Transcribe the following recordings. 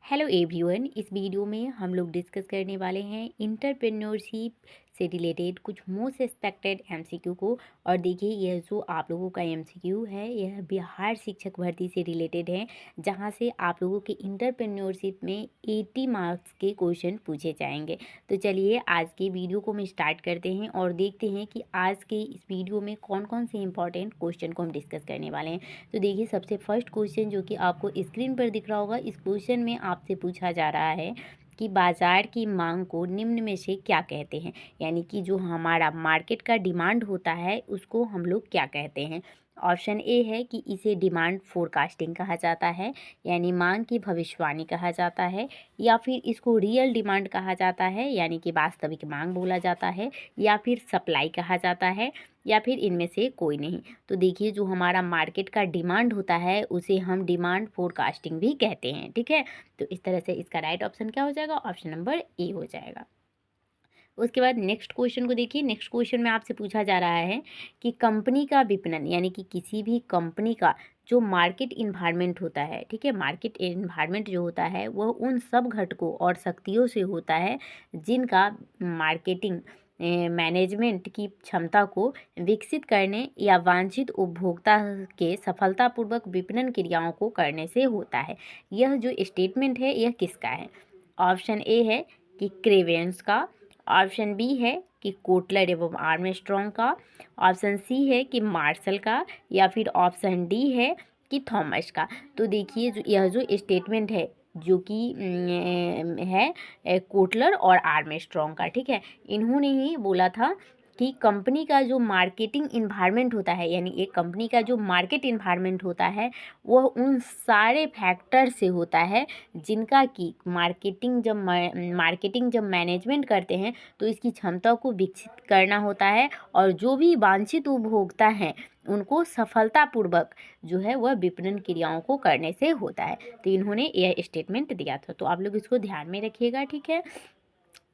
Hello everyone. इस video में हम लोग डिस्कस करने वाले हैं इंटरप्रेन्योरशिप से रिलेटेड कुछ मोस्ट एक्सपेक्टेड एमसीक्यू को। और देखिए, यह जो आप लोगों का एमसीक्यू है यह बिहार शिक्षक भर्ती से रिलेटेड है, जहां से आप लोगों के इंटरप्रेन्योरशिप में 80 मार्क्स के क्वेश्चन पूछे जाएंगे। तो चलिए आज के वीडियो को हम स्टार्ट करते हैं और देखते हैं कि आज के इस वीडियो में कौन कौन से इंपॉर्टेंट क्वेश्चन को हम डिस्कस करने वाले हैं। तो देखिए, सबसे फर्स्ट क्वेश्चन जो कि आपको स्क्रीन पर दिख रहा होगा, इस क्वेश्चन में आपसे पूछा जा रहा है कि बाजार की मांग को निम्न में से क्या कहते हैं। यानी कि जो हमारा मार्केट का डिमांड होता है उसको हम लोग क्या कहते हैं। ऑप्शन ए है कि इसे डिमांड फोरकास्टिंग कहा जाता है, यानी मांग की भविष्यवाणी कहा जाता है, या फिर इसको रियल डिमांड कहा जाता है, यानी कि वास्तविक मांग बोला जाता है, या फिर सप्लाई कहा जाता है, या फिर इनमें से कोई नहीं। तो देखिए, जो हमारा मार्केट का डिमांड होता है उसे हम डिमांड फोरकास्टिंग भी कहते हैं। ठीक है, तो इस तरह से इसका राइट ऑप्शन क्या हो जाएगा, ऑप्शन नंबर ए हो जाएगा। उसके बाद नेक्स्ट क्वेश्चन को देखिए। नेक्स्ट क्वेश्चन में आपसे पूछा जा रहा है कि कंपनी का विपणन, यानी कि किसी भी कंपनी का जो मार्केट इन्वायरमेंट होता है, ठीक है, मार्केट इन्वायरमेंट जो होता है वह उन सब घटकों और शक्तियों से होता है जिनका मार्केटिंग मैनेजमेंट की क्षमता को विकसित करने या वांछित उपभोक्ता के सफलतापूर्वक विपणन क्रियाओं को करने से होता है। यह जो स्टेटमेंट है यह किसका है। ऑप्शन ए है कि क्रेवेंस का, ऑप्शन बी है कि कोटलर एवं आर्मस्ट्रॉन्ग का, ऑप्शन सी है कि मार्शल का, या फिर ऑप्शन डी है कि थॉमस का। तो देखिए, जो यह जो स्टेटमेंट है जो कि है कोटलर और आर्मस्ट्रॉन्ग का, ठीक है, इन्होंने ही बोला था कि कंपनी का जो मार्केटिंग इन्वायरमेंट होता है, यानी एक कंपनी का जो मार्केट इन्वायरमेंट होता है वह उन सारे फैक्टर से होता है जिनका कि मार्केटिंग जब मैनेजमेंट करते हैं तो इसकी क्षमता को विकसित करना होता है, और जो भी वांछित उपभोक्ता हैं उनको सफलतापूर्वक जो है वह विपणन क्रियाओं को करने से होता है। तो इन्होंने यह स्टेटमेंट दिया था, तो आप लोग इसको ध्यान में रखिएगा। ठीक है,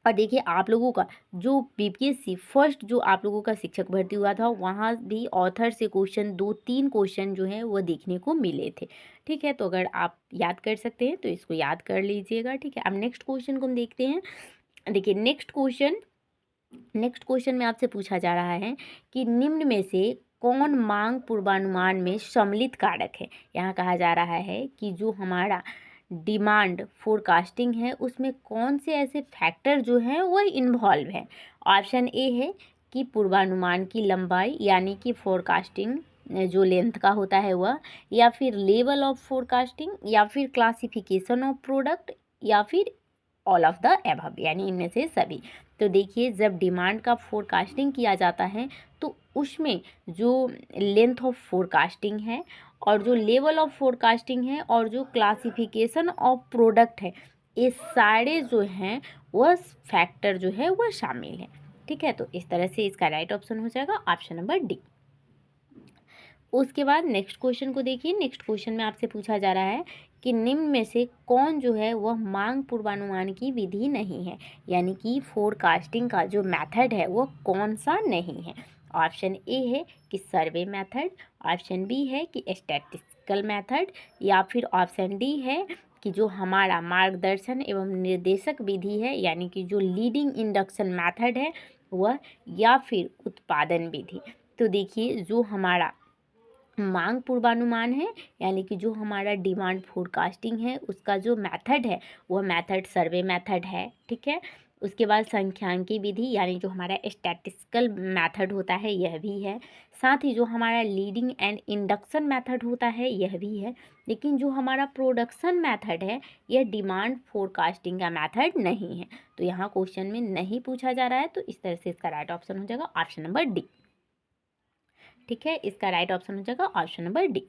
और देखिए, आप लोगों का जो बीपीएससी फर्स्ट जो आप लोगों का शिक्षक भर्ती हुआ था वहाँ भी ऑथर से क्वेश्चन 2-3 क्वेश्चन जो हैं वो देखने को मिले थे। ठीक है, तो अगर आप याद कर सकते हैं तो इसको याद कर लीजिएगा। ठीक है, अब नेक्स्ट क्वेश्चन को हम देखते हैं। देखिए, नेक्स्ट क्वेश्चन में आपसे पूछा जा रहा है कि निम्न में से कौन मांग पूर्वानुमान में सम्मिलित कारक है। यहाँ कहा जा रहा है कि जो हमारा डिमांड फोरकास्टिंग है उसमें कौन से ऐसे फैक्टर जो हैं वो इन्वॉल्व है। ऑप्शन ए है कि पूर्वानुमान की लंबाई, यानी कि फोरकास्टिंग जो लेंथ का होता है वह, या फिर लेवल ऑफ फोरकास्टिंग, या फिर क्लासिफिकेशन ऑफ प्रोडक्ट, या फिर ऑल ऑफ द एबव, यानी इनमें से सभी। तो देखिए, जब डिमांड का फोरकास्टिंग किया जाता है तो उसमें जो लेंथ ऑफ फोरकास्टिंग है और जो लेवल ऑफ फोरकास्टिंग है और जो क्लासिफिकेशन ऑफ प्रोडक्ट है, ये सारे जो हैं वह फैक्टर जो है वह शामिल है। ठीक है, तो इस तरह से इसका राइट ऑप्शन हो जाएगा ऑप्शन नंबर डी। उसके बाद नेक्स्ट क्वेश्चन को देखिए। नेक्स्ट क्वेश्चन में आपसे पूछा जा रहा है कि निम्न में से कौन जो है वह मांग पूर्वानुमान की विधि नहीं है, यानी कि फोरकास्टिंग का जो मेथड है वो कौन सा नहीं है। ऑप्शन ए है कि सर्वे मेथड, ऑप्शन बी है कि स्टैटिस्टिकल मेथड, या फिर ऑप्शन डी है कि जो हमारा मार्गदर्शन एवं निर्देशक विधि है, यानी कि जो लीडिंग इंडक्शन मेथड है वह, या फिर उत्पादन विधि। तो देखिए, जो हमारा मांग पूर्वानुमान है, यानी कि जो हमारा डिमांड फोरकास्टिंग है उसका जो मेथड है वह मेथड सर्वे मेथड है। ठीक है, उसके बाद सांख्यिकी विधि, यानी जो हमारा स्टैटिस्टिकल मेथड होता है यह भी है। साथ ही जो हमारा लीडिंग एंड इंडक्शन मेथड होता है यह भी है। लेकिन जो हमारा प्रोडक्शन मेथड है यह डिमांड फोरकास्टिंग का मेथड नहीं है। तो यहाँ क्वेश्चन में नहीं पूछा जा रहा है, तो इस तरह से इसका राइट ऑप्शन हो जाएगा ऑप्शन नंबर डी। ठीक है, इसका राइट ऑप्शन हो जाएगा ऑप्शन नंबर डी।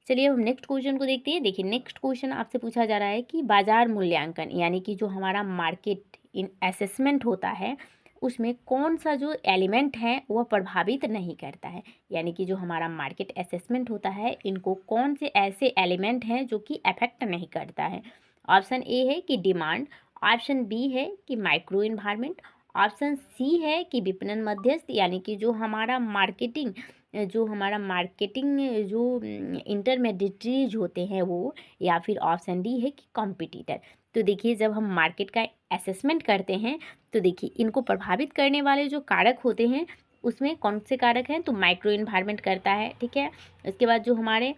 चलिए, हम नेक्स्ट क्वेश्चन को देखते हैं। देखिए, नेक्स्ट क्वेश्चन आपसे पूछा जा रहा है कि बाजार मूल्यांकन, यानी कि जो हमारा मार्केट इन असेसमेंट होता है उसमें कौन सा जो एलिमेंट है वह प्रभावित नहीं करता है। यानी कि जो हमारा मार्केट असेसमेंट होता है इनको कौन से ऐसे एलिमेंट हैं जो कि अफेक्ट नहीं करता है। ऑप्शन ए है कि डिमांड, ऑप्शन बी है कि माइक्रो इन्वायरमेंट, ऑप्शन सी है कि विपणन मध्यस्थ, यानी कि जो हमारा मार्केटिंग जो हमारा मार्केटिंग जो इंटरमेडिएटरीज होते हैं वो, या फिर ऑप्शन डी है कि कॉम्पिटिटर। तो देखिए जब हम मार्केट का असेसमेंट करते हैं तो देखिए इनको प्रभावित करने वाले जो कारक होते हैं उसमें कौन से कारक हैं, तो माइक्रो इन्वायरमेंट करता है, ठीक है। उसके बाद जो हमारे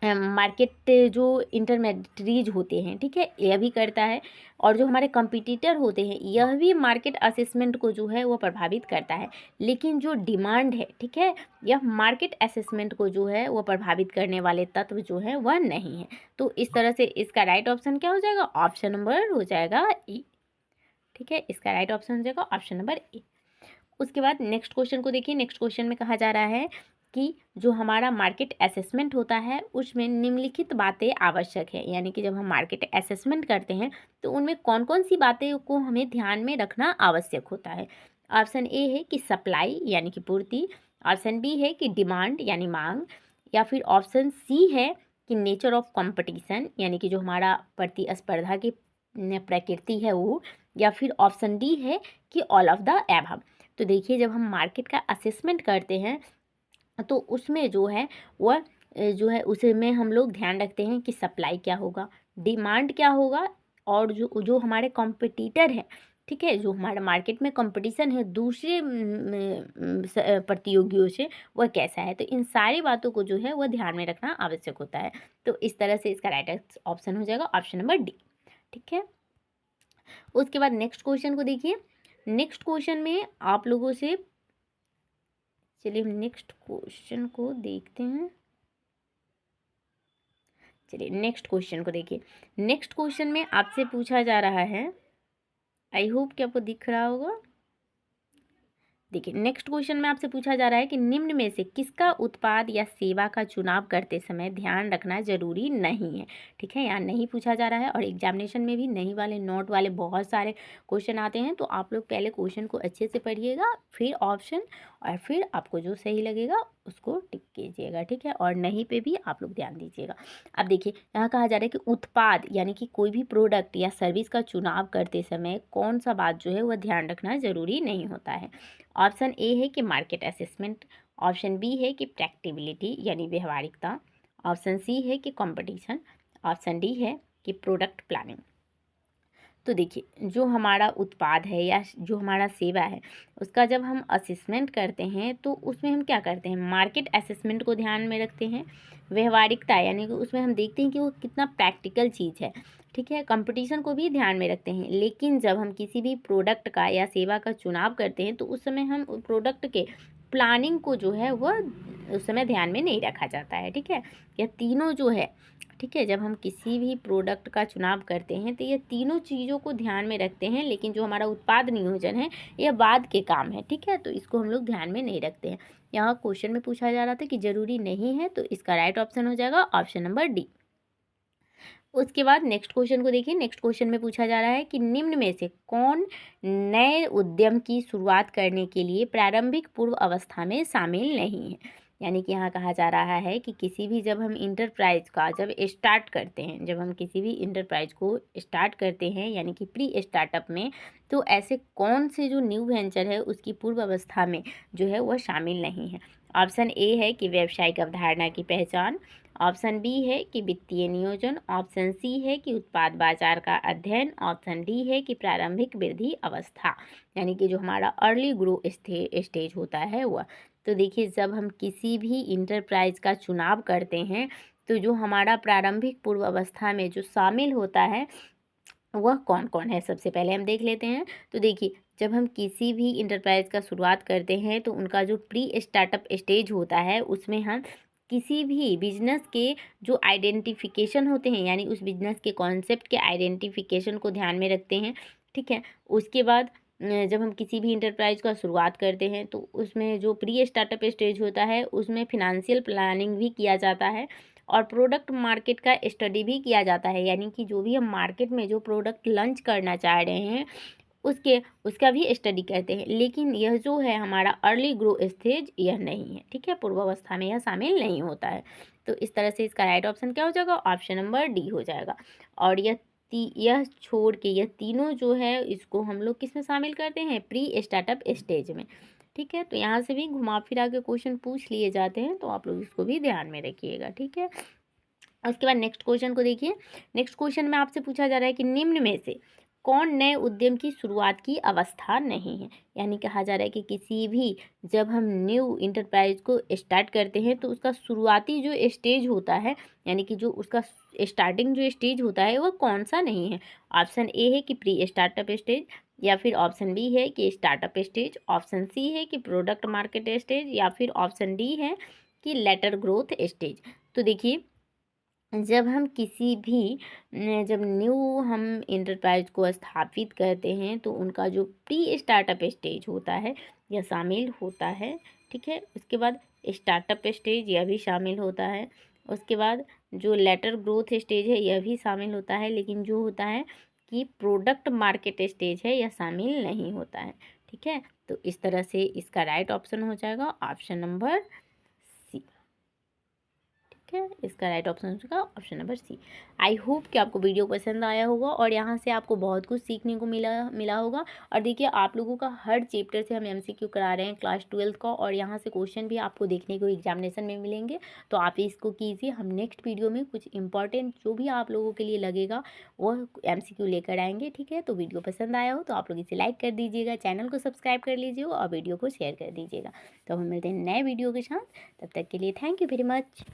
मार्केट जो इंटरमेडिएटरीज होते हैं, ठीक है, यह भी करता है। और जो हमारे कंपटीटर होते हैं यह भी मार्केट असेसमेंट को जो है वो प्रभावित करता है। लेकिन जो डिमांड है, ठीक है, यह मार्केट असेसमेंट को जो है वो प्रभावित करने वाले तत्व जो है वह नहीं है। तो इस तरह से इसका राइट ऑप्शन क्या हो जाएगा, ऑप्शन नंबर हो जाएगा ए, ठीक है। इसका राइट ऑप्शन हो जाएगा ऑप्शन नंबर ए। उसके बाद नेक्स्ट क्वेश्चन को देखिए। नेक्स्ट क्वेश्चन में कहा जा रहा है कि जो हमारा मार्केट असेसमेंट होता है उसमें निम्नलिखित बातें आवश्यक है, यानी कि जब हम मार्केट असेसमेंट करते हैं तो उनमें कौन कौन सी बातें को हमें ध्यान में रखना आवश्यक होता है। ऑप्शन ए है कि सप्लाई यानी कि पूर्ति, ऑप्शन बी है कि डिमांड यानी मांग, या फिर ऑप्शन सी है कि नेचर ऑफ कंपटीशन यानी कि जो हमारा प्रतिस्पर्धा की प्रकृति है वो, या फिर ऑप्शन डी है कि ऑल ऑफ द एबव। तो देखिए जब हम मार्केट का असेसमेंट करते हैं तो उसमें जो है वह जो है उसमें हम लोग ध्यान रखते हैं कि सप्लाई क्या होगा, डिमांड क्या होगा, और जो जो हमारे कॉम्पिटिटर हैं, ठीक है, जो हमारे मार्केट में कंपटीशन है दूसरे प्रतियोगियों से वह कैसा है। तो इन सारी बातों को जो है वह ध्यान में रखना आवश्यक होता है। तो इस तरह से इसका राइट ऑप्शन हो जाएगा ऑप्शन नंबर डी, ठीक है। उसके बाद नेक्स्ट क्वेश्चन को देखिए। नेक्स्ट क्वेश्चन में आप लोगों से, चलिए हम नेक्स्ट क्वेश्चन को देखते हैं। चलिए नेक्स्ट क्वेश्चन को देखिए। नेक्स्ट क्वेश्चन में आपसे पूछा जा रहा है, आई होप कि आपको दिख रहा होगा। देखिए नेक्स्ट क्वेश्चन में आपसे पूछा जा रहा है कि निम्न में से किसका उत्पाद या सेवा का चुनाव करते समय ध्यान रखना जरूरी नहीं है, ठीक है। यहाँ नहीं पूछा जा रहा है और एग्जामिनेशन में भी नहीं वाले नोट वाले बहुत सारे क्वेश्चन आते हैं। तो आप लोग पहले क्वेश्चन को अच्छे से पढ़िएगा, फिर ऑप्शन, और फिर आपको जो सही लगेगा उसको टिक कीजिएगा, ठीक है। और नहीं पे भी आप लोग ध्यान दीजिएगा। अब देखिए यहाँ कहा जा रहा है कि उत्पाद यानी कि कोई भी प्रोडक्ट या सर्विस का चुनाव करते समय कौन सा बात जो है वह ध्यान रखना जरूरी नहीं होता है। ऑप्शन ए है कि मार्केट असेसमेंट, ऑप्शन बी है कि प्रैक्टिबिलिटी यानी व्यवहारिकता, ऑप्शन सी है कि कंपटीशन, ऑप्शन डी है कि प्रोडक्ट प्लानिंग। तो देखिए जो हमारा उत्पाद है या जो हमारा सेवा है उसका जब हम असेसमेंट करते हैं तो उसमें हम क्या करते हैं, मार्केट असेसमेंट को ध्यान में रखते हैं। व्यवहारिकता यानी कि उसमें हम देखते हैं कि वो कितना प्रैक्टिकल चीज़ है, ठीक है। कंपटीशन को भी ध्यान में रखते हैं। लेकिन जब हम किसी भी प्रोडक्ट का या सेवा का चुनाव करते हैं तो उस समय हम प्रोडक्ट के प्लानिंग को जो है वह उस समय ध्यान में नहीं रखा जाता है, ठीक है। यह तीनों जो है, ठीक है, जब हम किसी भी प्रोडक्ट का चुनाव करते हैं तो ये तीनों चीज़ों को ध्यान में रखते हैं। लेकिन जो हमारा उत्पाद नियोजन है यह बाद के काम है, ठीक है। तो इसको हम लोग ध्यान में नहीं रखते हैं। यहाँ क्वेश्चन में पूछा जा रहा था कि ज़रूरी नहीं है, तो इसका राइट ऑप्शन हो जाएगा ऑप्शन नंबर डी। उसके बाद नेक्स्ट क्वेश्चन को देखिए। नेक्स्ट क्वेश्चन में पूछा जा रहा है कि निम्न में से कौन नए उद्यम की शुरुआत करने के लिए प्रारंभिक पूर्व अवस्था में शामिल नहीं है। यानी कि यहाँ कहा जा रहा है कि किसी भी जब हम इंटरप्राइज का जब स्टार्ट करते हैं, जब हम किसी भी इंटरप्राइज को स्टार्ट करते हैं यानी कि प्री स्टार्टअप में, तो ऐसे कौन से जो न्यू वेंचर है उसकी पूर्व अवस्था में जो है वह शामिल नहीं है। ऑप्शन ए है कि व्यावसायिक अवधारणा की पहचान, ऑप्शन बी है कि वित्तीय नियोजन, ऑप्शन सी है कि उत्पाद बाजार का अध्ययन, ऑप्शन डी है कि प्रारंभिक वृद्धि अवस्था यानी कि जो हमारा अर्ली ग्रो स्टेज होता है वह। तो देखिए जब हम किसी भी इंटरप्राइज का चुनाव करते हैं तो जो हमारा प्रारंभिक पूर्व अवस्था में जो शामिल होता है वह कौन कौन है, सबसे पहले हम देख लेते हैं। तो देखिए जब हम किसी भी इंटरप्राइज का शुरुआत करते हैं तो उनका जो प्री स्टार्टअप स्टेज होता है उसमें हम किसी भी बिजनेस के जो आइडेंटिफिकेशन होते हैं यानी उस बिजनेस के कॉन्सेप्ट के आइडेंटिफिकेशन को ध्यान में रखते हैं, ठीक है। उसके बाद जब हम किसी भी इंटरप्राइज का शुरुआत करते हैं तो उसमें जो प्री स्टार्टअप स्टेज होता है उसमें फिनेंशियल प्लानिंग भी किया जाता है और प्रोडक्ट मार्केट का स्टडी भी किया जाता है। यानी कि जो भी हम मार्केट में जो प्रोडक्ट लॉन्च करना चाह रहे हैं उसका भी स्टडी करते हैं। लेकिन यह जो है हमारा अर्ली ग्रो स्टेज यह नहीं है, ठीक है, पूर्वावस्था में यह शामिल नहीं होता है। तो इस तरह से इसका राइट ऑप्शन क्या हो जाएगा, ऑप्शन नंबर डी हो जाएगा। और यह छोड़ के यह तीनों जो है इसको हम लोग किस में शामिल करते हैं, प्री स्टार्टअप स्टेज में। ठीक है। तो यहाँ से भी घुमा फिरा के क्वेश्चन पूछ लिए जाते हैं, तो आप लोग इसको भी ध्यान में रखिएगा। ठीक है। उसके बाद नेक्स्ट क्वेश्चन को देखिए। नेक्स्ट क्वेश्चन में आपसे पूछा जा रहा है कि निम्न में से कौन नए उद्यम की शुरुआत की अवस्था नहीं है। यानी कहा जा रहा है कि किसी भी जब हम न्यू इंटरप्राइज को स्टार्ट करते हैं तो उसका शुरुआती जो स्टेज होता है, यानी कि जो उसका स्टार्टिंग जो स्टेज होता है वो कौन सा नहीं है। ऑप्शन ए है कि प्री स्टार्टअप स्टेज, या फिर ऑप्शन बी है कि स्टार्टअप स्टेज, ऑप्शन सी है कि प्रोडक्ट मार्केट स्टेज, या फिर ऑप्शन डी है कि लेटर ग्रोथ स्टेज। तो देखिए, जब हम किसी भी जब न्यू हम इंटरप्राइज को स्थापित करते हैं तो उनका जो प्री स्टार्टअप स्टेज होता है यह शामिल होता है। ठीक है। उसके बाद स्टार्टअप स्टेज यह भी शामिल होता है। उसके बाद जो लेटर ग्रोथ स्टेज है यह भी शामिल होता है, लेकिन जो होता है कि प्रोडक्ट मार्केट स्टेज है यह शामिल नहीं होता है। ठीक है। तो इस तरह से इसका राइट ऑप्शन हो जाएगा ऑप्शन नंबर सी। ठीक है। इसका राइट ऑप्शन हो चुका option number C. I hope कि आपको वीडियो पसंद आया होगा और यहाँ से आपको बहुत कुछ सीखने को मिला होगा। और देखिए, आप लोगों का हर चैप्टर से हम एमसीक्यू करा रहे हैं क्लास 12 का, और यहाँ से क्वेश्चन भी आपको देखने को एग्जामिनेशन में मिलेंगे। तो आप इसको कीजिए। हम नेक्स्ट वीडियो में कुछ इंपॉर्टेंट जो भी आप लोगों के लिए लगेगा वो एमसीक्यू लेकर आएंगे। ठीक है। तो वीडियो पसंद आया हो तो आप लोग इसे लाइक कर दीजिएगा, चैनल को सब्सक्राइब कर लीजिएगा और वीडियो को शेयर कर दीजिएगा। तो हम मिलते हैं नए वीडियो के साथ। तब तक के लिए थैंक यू वेरी मच।